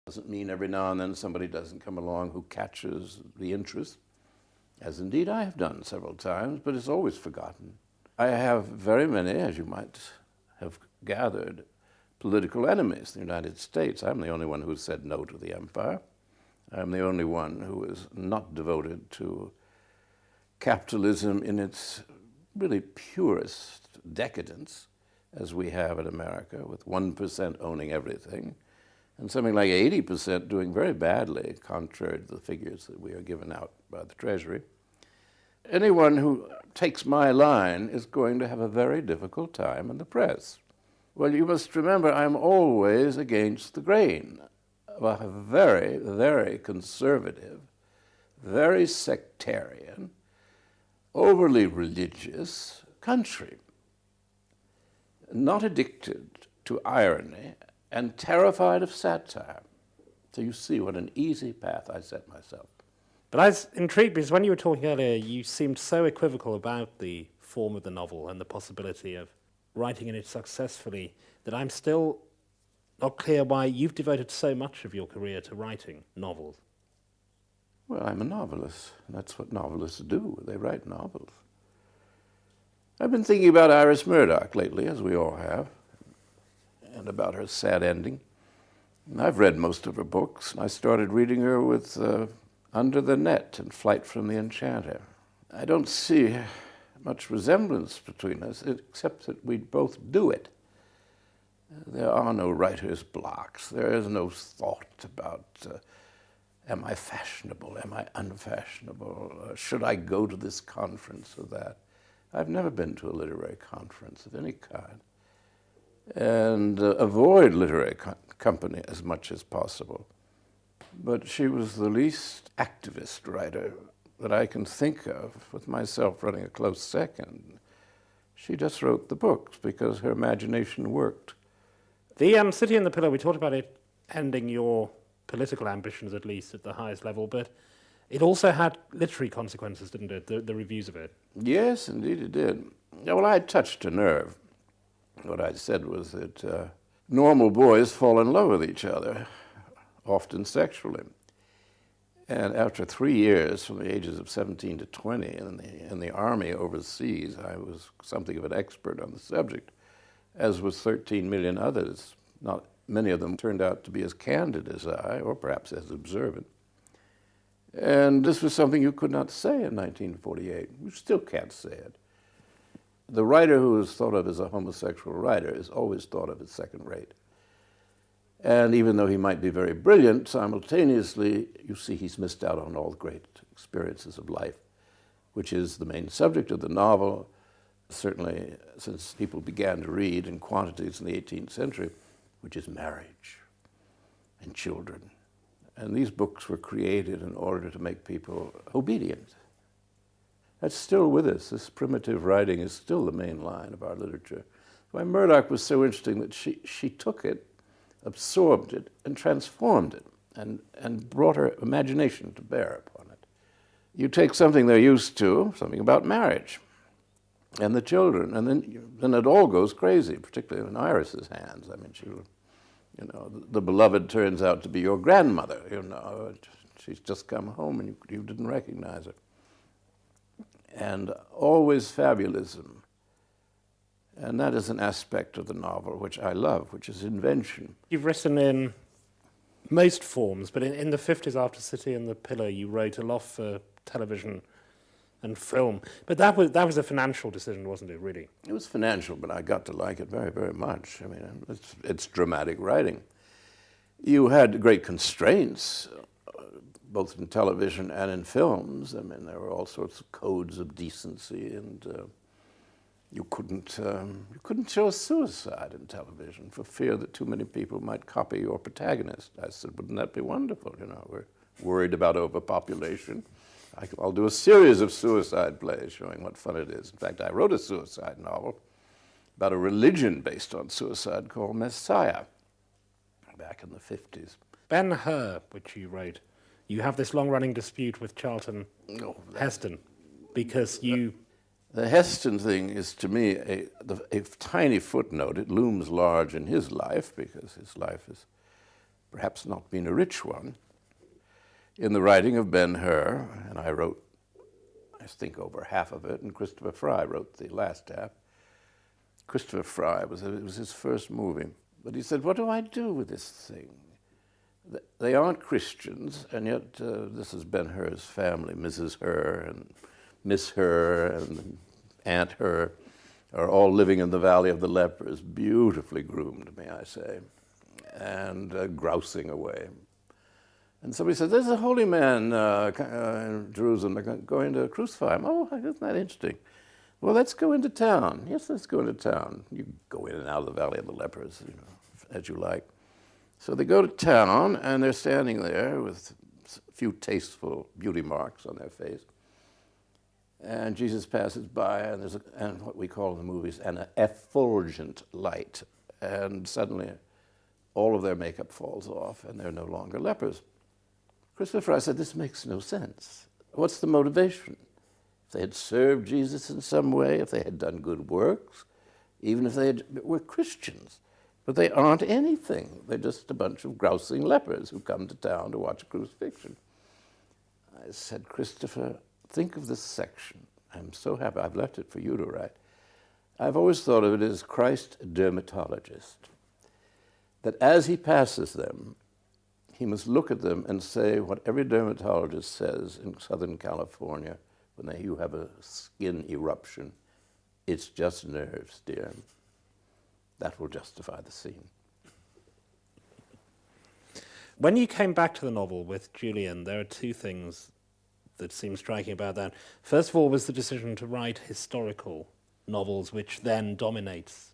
Doesn't mean every now and then somebody doesn't come along who catches the interest, as indeed I have done several times, but it's always forgotten. I have very many, as you might have gathered, political enemies in the United States. I'm the only one who said no to the empire. I'm the only one who is not devoted to capitalism in its really purest decadence, as we have in America, with 1% owning everything, and something like 80% doing very badly, contrary to the figures that we are given out by the Treasury. Anyone who takes my line is going to have a very difficult time in the press. Well, you must remember, I'm always against the grain of a very, very conservative, very sectarian, overly religious country, not addicted to irony and terrified of satire. So you see what an easy path I set myself. But I was intrigued because when you were talking earlier, you seemed so equivocal about the form of the novel and the possibility of writing in it successfully that I'm still not clear why you've devoted so much of your career to writing novels. Well, I'm a novelist. That's what novelists do. They write novels. I've been thinking about Iris Murdoch lately, as we all have, and about her sad ending. And I've read most of her books, and I started reading her with Under the Net and Flight from the Enchanter. I don't see much resemblance between us, except that we both do it. There are no writer's blocks. There is no thought about, am I fashionable? Am I unfashionable? Should I go to this conference or that? I've never been to a literary conference of any kind, and avoid literary company as much as possible. But she was the least activist writer that I can think of, with myself running a close second. She just wrote the books because her imagination worked. The City and the Pillar, we talked about it ending your political ambitions, at least at the highest level, but it also had literary consequences, didn't it, the reviews of it? Yes, indeed it did. Yeah, well, I touched a nerve. What I said was that normal boys fall in love with each other, often sexually. And after 3 years, from the ages of 17 to 20, in the army overseas, I was something of an expert on the subject, as was 13 million others. Not many of them turned out to be as candid as I, or perhaps as observant. And this was something you could not say in 1948. You still can't say it. The writer who is thought of as a homosexual writer is always thought of as second rate. And even though he might be very brilliant, simultaneously, you see he's missed out on all the great experiences of life, which is the main subject of the novel, certainly since people began to read in quantities in the 18th century, which is marriage and children. And these books were created in order to make people obedient. That's still with us. This primitive writing is still the main line of our literature. Why Murdoch was so interesting that she took it, absorbed it, and transformed it, and brought her imagination to bear upon it. You take something they're used to, something about marriage, and the children, and then it all goes crazy, particularly in Iris's hands. I mean, the beloved turns out to be your grandmother, She's just come home and you didn't recognize her. And always fabulism. And that is an aspect of the novel which I love, which is invention. You've written in most forms, but in the 50s after City and the Pillar, you wrote a lot for television and film. But that was a financial decision, wasn't it, really? It was financial, but I got to like it very, very much. I mean, it's dramatic writing. You had great constraints, both in television and in films. I mean, there were all sorts of codes of decency, and you couldn't show suicide in television for fear that too many people might copy your protagonist. I said, wouldn't that be wonderful? We're worried about overpopulation. I'll do a series of suicide plays showing what fun it is. In fact, I wrote a suicide novel about a religion based on suicide called Messiah back in the 50s. Ben-Hur, which you wrote, you have this long-running dispute with Charlton Heston because you... The Heston thing is, to me, a tiny footnote. It looms large in his life because his life is perhaps not been a rich one, in the writing of Ben-Hur, and I wrote, I think, over half of it, and Christopher Fry wrote the last half. Christopher Fry, it was his first movie. But he said, what do I do with this thing? They aren't Christians, and yet this is Ben-Hur's family, Mrs. Hur and Miss Hur and Aunt Hur, are all living in the Valley of the Lepers, beautifully groomed, may I say, and grousing away. And somebody said, there's a holy man in Jerusalem, they're going to crucify him. Oh, isn't that interesting? Well, let's go into town. Yes, let's go into town. You go in and out of the Valley of the Lepers, you know, as you like. So they go to town, and they're standing there with a few tasteful beauty marks on their face. And Jesus passes by, and there's and what we call in the movies an effulgent light. And suddenly, all of their makeup falls off, and they're no longer lepers. Christopher Fry said, this makes no sense. What's the motivation? If they had served Jesus in some way, if they had done good works, even if they were Christians. But they aren't anything. They're just a bunch of grousing lepers who come to town to watch a crucifixion. I said, Christopher, think of this section. I'm so happy. I've left it for you to write. I've always thought of it as Christ dermatologist. That as he passes them, he must look at them and say what every dermatologist says in Southern California when you have a skin eruption. It's just nerves, dear. That will justify the scene. When you came back to the novel with Julian, there are two things that seem striking about that. First of all was the decision to write historical novels, which then dominates